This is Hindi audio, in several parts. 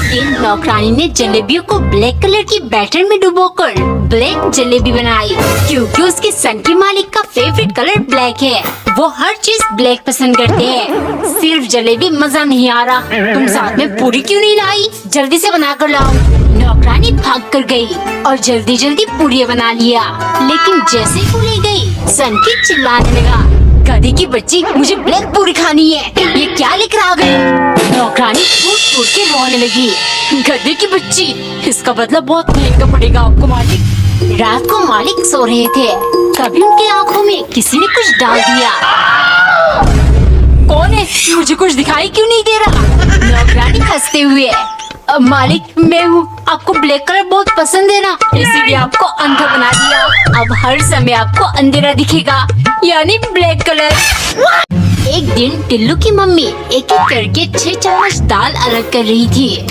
दिन नौकरानी ने जलेबियों को ब्लैक कलर की बैटर में डुबोकर ब्लैक जलेबी बनाई, क्योंकि उसके सन के मालिक का फेवरेट कलर ब्लैक है। वो हर चीज ब्लैक पसंद करते हैं। सिर्फ जलेबी मजा नहीं आ रहा, तुम साथ में पूरी क्यों नहीं लाई? जल्दी से बना कर लाओ। नौकरानी भाग कर गई और जल्दी जल्दी पूरी बना लिया। लेकिन जैसे ही पूरी गई, सन की चिल्लाने लगा, गधी की बच्ची, मुझे ब्लैक पूरी खानी है, ये क्या लेकर आ गई? नौकरानी फूट फूट के रोने लगी, गधे की बच्ची, इसका बदला बहुत महंगा पड़ेगा आपको मालिक। रात को मालिक सो रहे थे, तभी उनकी आंखों में किसी ने कुछ डाल दिया। कौन है? मुझे कुछ दिखाई क्यों नहीं दे रहा? नौकरानी हंसते हुए, मालिक मैं हूँ, आपको ब्लैक कलर बहुत पसंद है ना, इसीलिए आपको अंधा बना दिया। अब हर समय आपको अंधेरा दिखेगा, यानी ब्लैक कलर। एक दिन टिल्लू की मम्मी एक एक करके 6 चम्मच दाल अलग कर रही थी।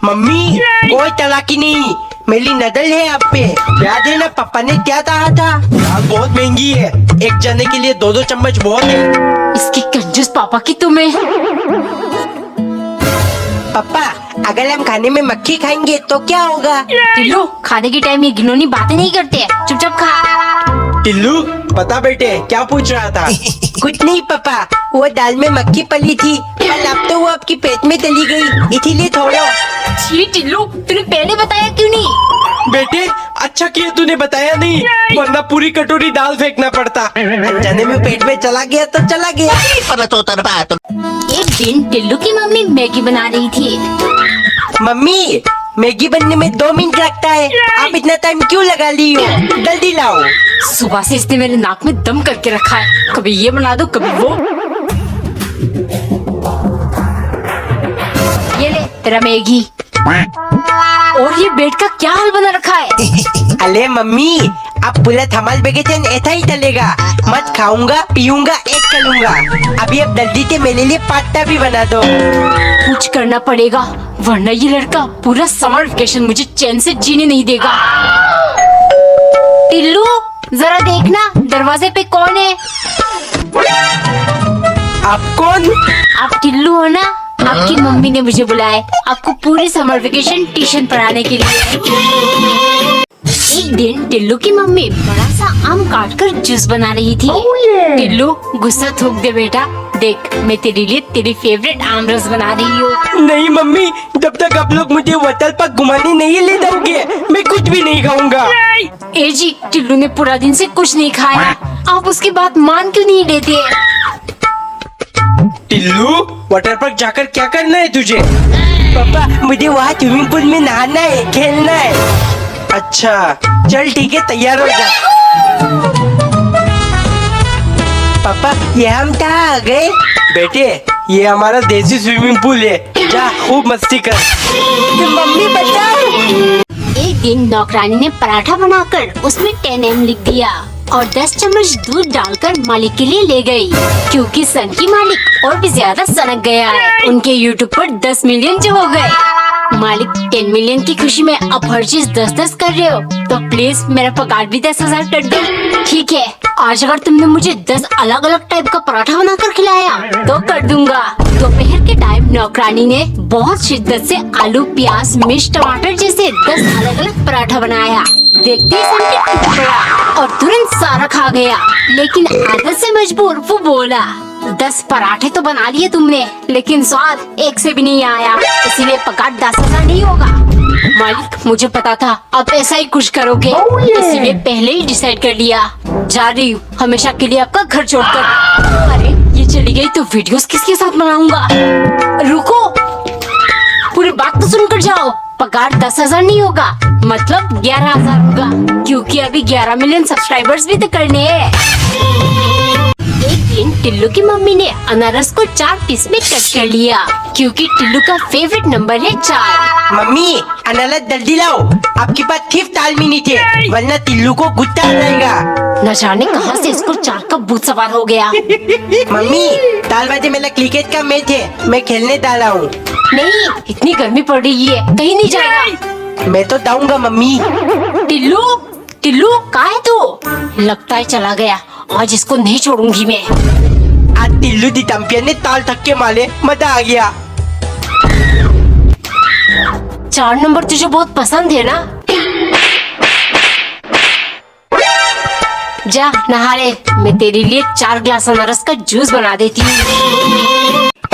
मम्मी कोई चालाकी नहीं, मेरी नजर है आप पे। याद है ना पापा ने क्या कहा था? दाल बहुत महंगी है, एक जने के लिए 2-2 चम्मच बहुत है। इसकी कंजूस पापा की तुम्हें। पापा अगर हम खाने में मक्खी खाएंगे तो क्या होगा? टिल्लू खाने के टाइम ये घिनौनी बातें नहीं करते, चुपचाप खा। टिल्लू बता बेटे क्या पूछ रहा था? कुछ नहीं पापा, वो दाल में मक्खी पली थी, पर अब तो वो आपकी पेट में चली गई, इसीलिए थोड़ा। छी टिल्लू, तूने पहले बताया क्यों नहीं? बेटे अच्छा किया तूने बताया नहीं, वरना पूरी कटोरी दाल फेंकना पड़ता। अनजाने में पेट में चला गया तो चला गया। एक दिन टिल्लू की मम्मी मैगी बना रही थी। मम्मी मैगी बनने में 2 मिनट लगता है, आप इतना टाइम क्यों लगा ली हो? जल्दी लाओ। सुबह से इसने मेरे नाक में दम करके रखा है, कभी ये बना दो कभी वो। ये ले तेरा मैगी। और ये बेड का क्या हाल बना रखा है? अरे मम्मी अब पूरा धमाल वेकेशन ऐसा ही चलेगा, मत खाऊंगा पीऊंगा ऐश करूंगा। अभी अब जल्दी से मेरे लिए पास्ता भी बना दो। कुछ करना पड़ेगा, वरना ये लड़का पूरा समर वेकेशन मुझे चैन से जीने नहीं देगा। टिल्लू जरा देखना दरवाजे पे कौन है? आप कौन? आप टिल्लू हो ना? आपकी मम्मी ने मुझे बुलाया आपको पूरी समर वेकेशन ट्यूशन पढ़ाने के लिए। एक दिन टिल्लू की मम्मी बड़ा सा आम काट कर जूस बना रही थी। टिल्लू गुस्सा थूक दे बेटा, देख मैं तेरे लिए तेरी फेवरेट आम रस बना रही हूँ। नहीं मम्मी, जब तक आप लोग मुझे होटल पर घुमाने नहीं ले जाओगे मैं कुछ भी नहीं खाऊंगा। ए जी, टिल्लू ने पूरा दिन से कुछ नहीं खाया, आप उसकी बात मान क्यों नहीं लेते? टिल्लू वाटर पार्क जाकर क्या करना है तुझे? पापा मुझे वहाँ स्विमिंग पूल में नहाना है, खेलना है। अच्छा चल ठीक है, तैयार हो जा। पापा ये हम कहाँ आ गए? बेटे ये हमारा देसी स्विमिंग पूल है, जा खूब मस्ती कर। मम्मी बचाओ। एक दिन नौकरानी ने पराठा बनाकर उसमें 10 M लिख दिया और 10 चम्मच दूध डालकर मालिक के लिए ले गई, क्योंकि सन की मालिक और भी ज्यादा सनक गया है। उनके यूट्यूब पर 10 मिलियन जो हो गए। मालिक 10 मिलियन की खुशी में अब हर चीज 10-10 कर रहे हो, तो प्लीज मेरा पगार भी 10,000 कर दो। ठीक है, आज अगर तुमने मुझे 10 अलग अलग टाइप का पराठा बनाकर खिलाया तो कर दूंगा। दोपहर के टाइम नौकरानी ने बहुत शिद्दत से आलू प्याज मिर्च टमाटर जैसे 10 अलग अलग पराठा बनाया। देखते ही सन के टूट पड़ा और तुरंत सारा खा गया। लेकिन आदत से मजबूर वो बोला, 10 पराठे तो बना लिए तुमने, लेकिन स्वाद एक से भी नहीं आया, इसीलिए पगार 10,000 नहीं होगा। मालिक मुझे पता था आप ऐसा ही कुछ करोगे, इसीलिए पहले ही डिसाइड कर लिया। जा रही हूँ हमेशा के लिए आपका घर छोड़कर। अरे ये चली गई तो वीडियोस किसके साथ बनाऊंगा? रुको, पूरी बात तो सुनकर जाओ। पगार 10,000 नहीं होगा, मतलब 11,000 होगा, क्योंकि अभी 11 मिलियन सब्सक्राइबर्स भी तो करने हैं। एक दिन टिल्लू की मम्मी ने अनारस को 4 पीस में कट कर लिया, क्योंकि टिल्लू का फेवरेट नंबर है 4। मम्मी अनारस जल्दी लाओ, आपके पास सिर्फ 4 मिनट है, वरना टिल्लू को गुस्सा आ जाएगा। न जाने कहां से इसको 4 का भूत सवार हो गया। मम्मी 4 बजे मेरा क्रिकेट का मैच है, मैं खेलने डाला हूँ। नहीं, इतनी गर्मी पड़ रही है, कहीं नहीं जाएगा। मैं तो जाऊंगा मम्मी। टिल्लू टिल्लू कहाँ है तू? लगता है चला गया, आज इसको नहीं छोड़ूंगी मैं। आज टिल्लू दी चैंपियन ने ताल थक के मारे, मजा आ गया। 4 नंबर तुझे बहुत पसंद है ना? जा नहा ले, मैं तेरे लिए 4 ग्लास अनारस का जूस बना देती हूँ।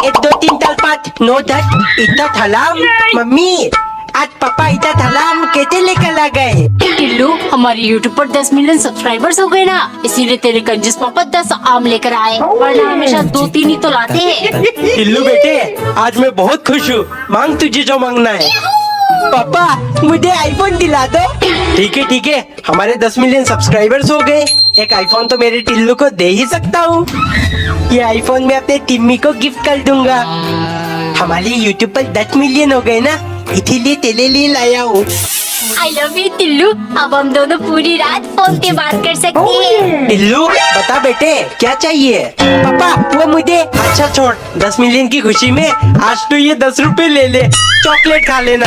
1 2 3 4 5 9 10 इतना थलाम। मम्मी आज पापा इतना थलाम कैसे लेकर आ गए? टिल्लू, हमारे YouTube पर 10 मिलियन सब्सक्राइबर्स हो गए ना, इसीलिए तेरे कंजूस पापा 10 आम लेकर आए, वरना हमेशा 2-3 ही तो लाते हैं। टिल्लू बेटे, आज मैं बहुत खुश हूँ। मांग तुझे जो मांगना है। पापा मुझे आईफोन दिला दो। ठीक है, हमारे 10 मिलियन सब्सक्राइबर्स हो गए, एक आईफोन तो मेरे टिल्लू को दे ही सकता हूँ। ये आईफोन मैं अपने टिम्मी को गिफ्ट कर दूंगा। हमारे यूट्यूब पर 10 मिलियन हो गए ना, इसीलिए तेरे लिए लाया हूँ। आई लव यू टिल्लू, अब हम दोनों पूरी रात फोन पे बात कर सकते हैं। टिल्लू बता बेटे क्या चाहिए? पापा वो मुझे अच्छा छोड़, 10 मिलियन की खुशी में आज तो ये 10 रुपए ले ले, चॉकलेट खा लेना।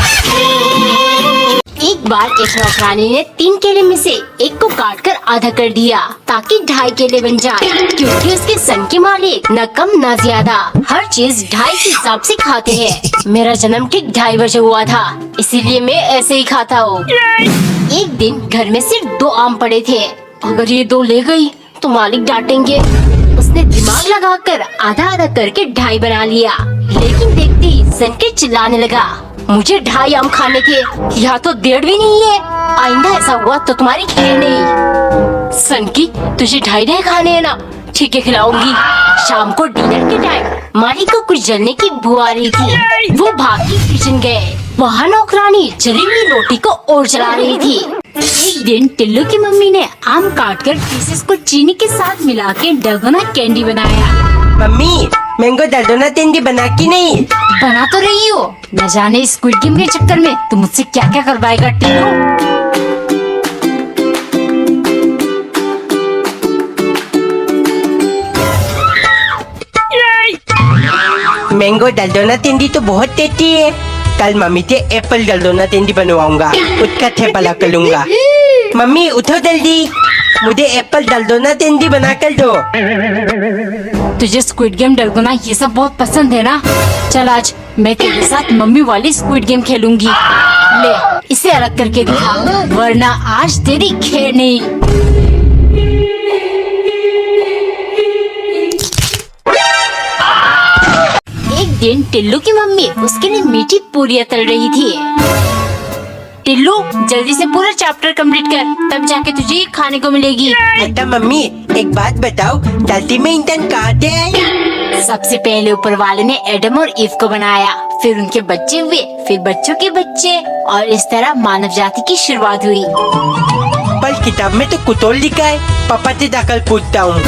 एक बार एक नौकरानी ने 3 केले में से एक को काट कर आधा कर दिया ताकि 2.5 केले बन जाए, क्योंकि उसके सन के मालिक न कम न ज्यादा हर चीज 2.5 के हिसाब से खाते हैं। मेरा जन्म ठीक 2.5 बजे हुआ था, इसीलिए मैं ऐसे ही खाता हूँ। एक दिन घर में सिर्फ 2 आम पड़े थे, अगर ये 2 ले गई तो मालिक डांटेंगे। उसने दिमाग लगाकर आधा आधा करके 2.5 बना लिया, लेकिन देखते ही सन के चिल्लाने लगा, मुझे 2.5 आम खाने थे, यहाँ तो 1.5 भी नहीं है। आइंदा ऐसा हुआ तो तुम्हारी खैर नहीं। सनकी, तुझे 2.5 खाने हैं ना? ठीक है, खिलाऊंगी। शाम को डिनर के टाइम मालिक को कुछ जलने की बू आ रही थी, वो भाग के किचन गए। वहाँ नौकरानी जली हुई रोटी को और जला रही थी। एक दिन टिल्लू की मम्मी ने आम काट कर पीसेस को चीनी के साथ मिला के डलगोना कैंडी बनाया। मम्मी मैंगो डलगोना कैंडी बना की नहीं? बना तो रही हो, न जाने स्क्विड गेम के चक्कर में तुम मुझसे क्या क्या करवाएगा टिल्लू। मैंगो डलगोना कैंडी तो बहुत टेस्टी है। कल मम्मी से एप्पल डलगोना कैंडी बनवाऊंगा, उसका थेपला करूंगा। मम्मी उठो जल्दी, मुझे एप्पल डलगोना कैंडी बना कर दो। तुझे स्क्विड गेम डलगोना ये सब बहुत पसंद है ना? चल आज मैं तेरे साथ मम्मी वाली स्क्विड गेम खेलूंगी। ले इसे अलग करके दिखा, वरना आज तेरी खैर नहीं। एक दिन टिल्लू की मम्मी उसके लिए मीठी पूरियां तल रही थी। टिल्लू जल्दी से पूरा चैप्टर कंप्लीट कर, तब जाके तुझे ये खाने को मिलेगी। अच्छा मम्मी एक बात बताओ, धरती में इंसान कहाँ से आए? सबसे पहले ऊपर वाले ने एडम और ईव को बनाया, फिर उनके बच्चे हुए, फिर बच्चों के बच्चे, और इस तरह मानव जाति की शुरुआत हुई। पर किताब में तो कुतोल लिखा है। पापा से जाकर पूछता हूँ।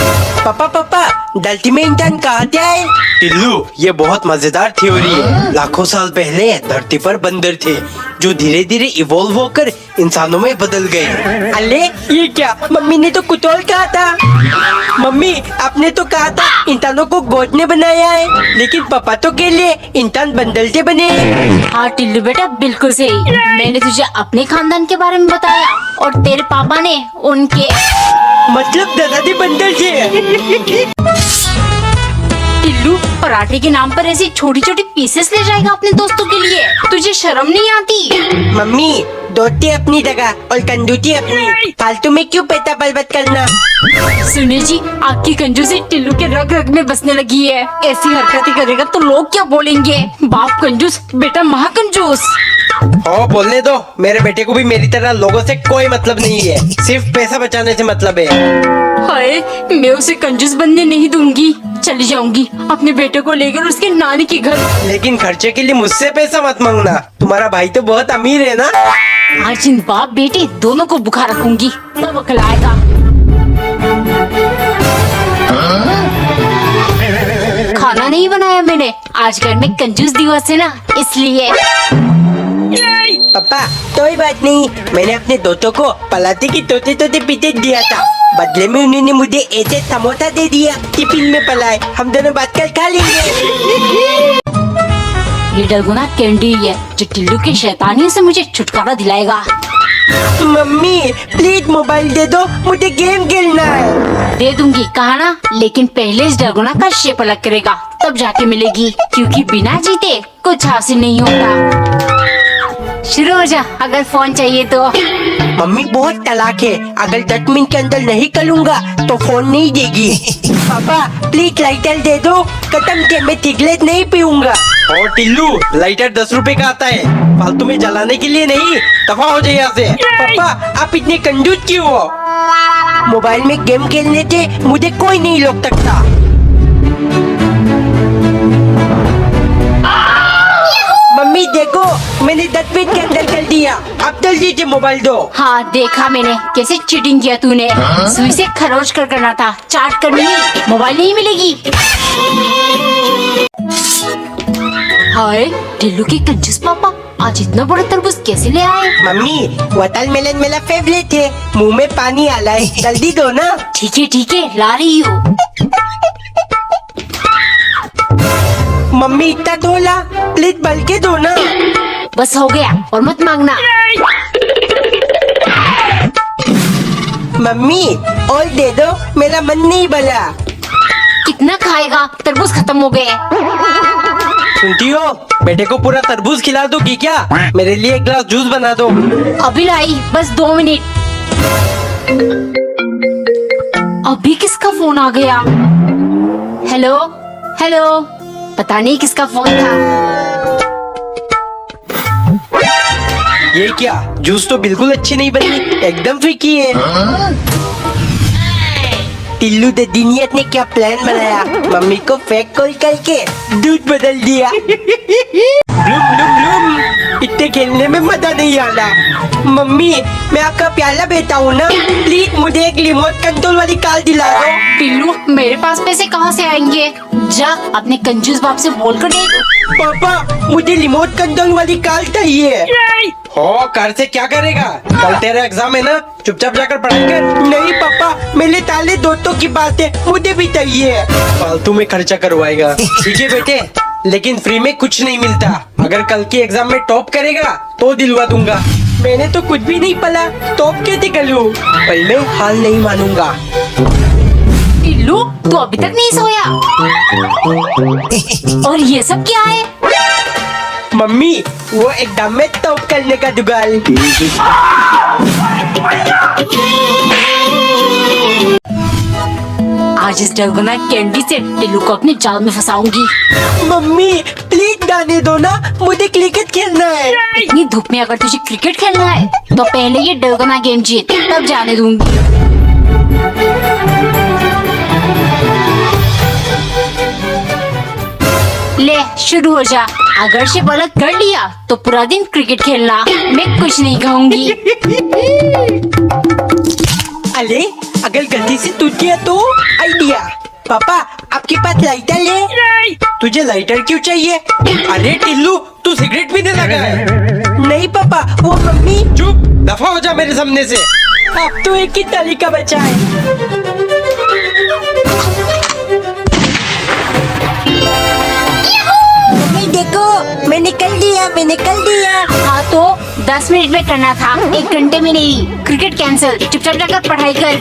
पापा धरती में इंसान कहाँ से आए? टिल्लू ये बहुत मजेदार थ्योरी है। लाखों साल पहले धरती पर बंदर थे, जो धीरे धीरे इवोल्व होकर इंसानों में बदल गए। अरे ये क्या, मम्मी ने तो कुतोल कहा था। मम्मी आपने तो कहा था इंसानों को गॉड ने बनाया है, लेकिन पापा तो कह लिए इंसान बंदर से बने। हाँ टिल्लू बेटा, बिल्कुल सही। मैंने तुझे अपने खानदान के बारे में बताया और तेरे पापा ने उनके, मतलब दादाजी बंदर थे। टिल्लू पराठे के नाम पर ऐसी छोटी छोटी पीसेस ले जाएगा अपने दोस्तों के लिए, तुझे शर्म नहीं आती? मम्मी दोस्ती अपनी जगह और कंजूसी अपनी, फालतू में क्यों पैसा बर्बाद करना। सुनिए जी, आपकी कंजूसी टिल्लू के रग रग में बसने लगी है। ऐसी हरकतें करेगा तो लोग क्या बोलेंगे? बाप कंजूस, बेटा महाकंजूस। ओ बोलने दो, मेरे बेटे को भी मेरी तरह लोगों से कोई मतलब नहीं है, सिर्फ पैसा बचाने से मतलब है। हाय, मैं उसे कंजूस बनने नहीं दूंगी। चली जाऊंगी अपने बेटे को लेकर उसके नानी के घर। लेकिन खर्चे के लिए मुझसे पैसा मत मांगना, तुम्हारा भाई तो बहुत अमीर है ना। आज इन बाप बेटे दोनों को बुखार रखूंगी, तब अकल आएगा। खाना नहीं बनाया मैंने, आज घर में कंजूस दिवस है ना, इसलिए। पापा कोई बात नहीं, मैंने अपने दोस्तों को पलाते की तोते तोते पीते दिया था, बदले में उन्होंने मुझे ऐसे समोसा दे दिया, टिफिन में पलाए, हम दोनों बात कर खा लेंगे। ये डलगोना कैंडी है जो टिल्लू की शैतानियों से मुझे छुटकारा दिलाएगा। मम्मी प्लीज मोबाइल दे दो, मुझे गेम खेलना है। दे दूंगी कहा ना, लेकिन पहले इस डलगोना का शेप अलग करेगा, तब जाके मिलेगी, क्योंकि बिना जीते कुछ हासिल नहीं होता। शुरू हो जा अगर फोन चाहिए तो। मम्मी बहुत तलाक है, अगर 10 मिनट के अंदर नहीं करूँगा तो फोन नहीं देगी। पापा प्लीज लाइटर दे दो, खत्म के मैं सिगरेट नहीं पीऊंगा। और टिल्लू लाइटर 10 रुपए का आता है, फालतू में जलाने के लिए नहीं, दफा हो जाए यहाँ से। पापा आप इतने कंजूस क्यों हो? मोबाइल में गेम खेलने से मुझे कोई नहीं रोक सकता। मम्मी देखो मैंने 10 मिनट के अंदर कर दिया, अब जल्दी से मोबाइल दो। हाँ देखा मैंने कैसे चीटिंग किया तूने। सुई से खरोच कर करना था, चाट कर नहीं, मोबाइल नहीं मिलेगी। हाय टिल्लू के कंजूस पापा, आज इतना बड़ा तरबूज कैसे ले आए? मम्मी वाटरमेलन मेरा फेवरेट है, मुंह में पानी आ रहा है, जल्दी दो ना। ठीक है ला रही हूँ। मम्मी इतना धोला, प्लीज बल के दो ना। बस हो गया और मत मांगना। मम्मी और दे दो, मेरा मन नहीं भला। कितना खाएगा, तरबूज खत्म हो गए। सुनती हो, बेटे को पूरा तरबूज खिला दोगी क्या? मेरे लिए एक गिलास जूस बना दो। अभी लाई, बस 2 मिनट। अभी किसका फोन आ गया? हेलो हेलो, पता नहीं किसका फोन था। ये क्या, जूस तो बिल्कुल अच्छी नहीं बनी, एकदम फीकी है। टिल्लू द दिनियत ने क्या प्लान बनाया, मम्मी को फेक कॉल करके दूध बदल दिया। ब्लूम ब्लूम ब्लूम, इतने खेलने में मजा नहीं आ रहा। मम्मी मैं आपका प्याला बेटा हूँ ना, प्लीज मुझे एक रिमोट कंट्रोल वाली कार दिला दो। टिल्लू मेरे पास पैसे कहाँ से आएंगे? जा अपने कंजूस बाप से बोल कर देख। पापा मुझे रिमोट कंट्रोल वाली कार चाहिए। हो कार से क्या करेगा? कल तेरा एग्जाम है ना, चुपचाप जाकर पढ़ाई कर। नहीं पापा, मेरे ताले दोस्तों की बात है, मुझे भी चाहिए। फालतू में खर्चा करवाएगा। ठीक है बेटे, लेकिन फ्री में कुछ नहीं मिलता। अगर कल के एग्जाम में टॉप करेगा तो दिलवा दूंगा। मैंने तो कुछ भी नहीं पढ़ा, टॉप कैसे करूँ? पर मैं हाल नहीं मानूंगा। टिल्लू तू अभी तक नहीं सोया? और ये सब क्या है? मम्मी वो एकदम में टॉप करने का जुगाड़। आज इस डरगना कैंडी से टिल्लू को अपने जाल में फंसाऊंगी। मम्मी प्लीज जाने दो ना, मुझे क्रिकेट खेलना है। इतनी धूप में अगर तुझे क्रिकेट खेलना है तो पहले ये डरगना गेम जीत, तब जाने दूंगी। ले शुरू हो जा, अगर से गलत कर लिया तो पूरा दिन क्रिकेट खेलना, मैं कुछ नहीं कहूँगी। अरे अगर गलती से टूट गया तो? आइडिया, पापा आपके पास लाइटर है? तुझे लाइटर क्यों चाहिए? अरे टिल्लू तू सिगरेट पीने लगा है। नहीं पापा, वो मम्मी। चुप, दफा हो जा मेरे सामने से। अब तो एक ही तरीका बचा है। देखो मैंने कर दिया। हाँ तो 10 मिनट में करना था, 1 घंटे में नहीं। क्रिकेट कैंसिल, चुपचाप जाकर पढ़ाई कर।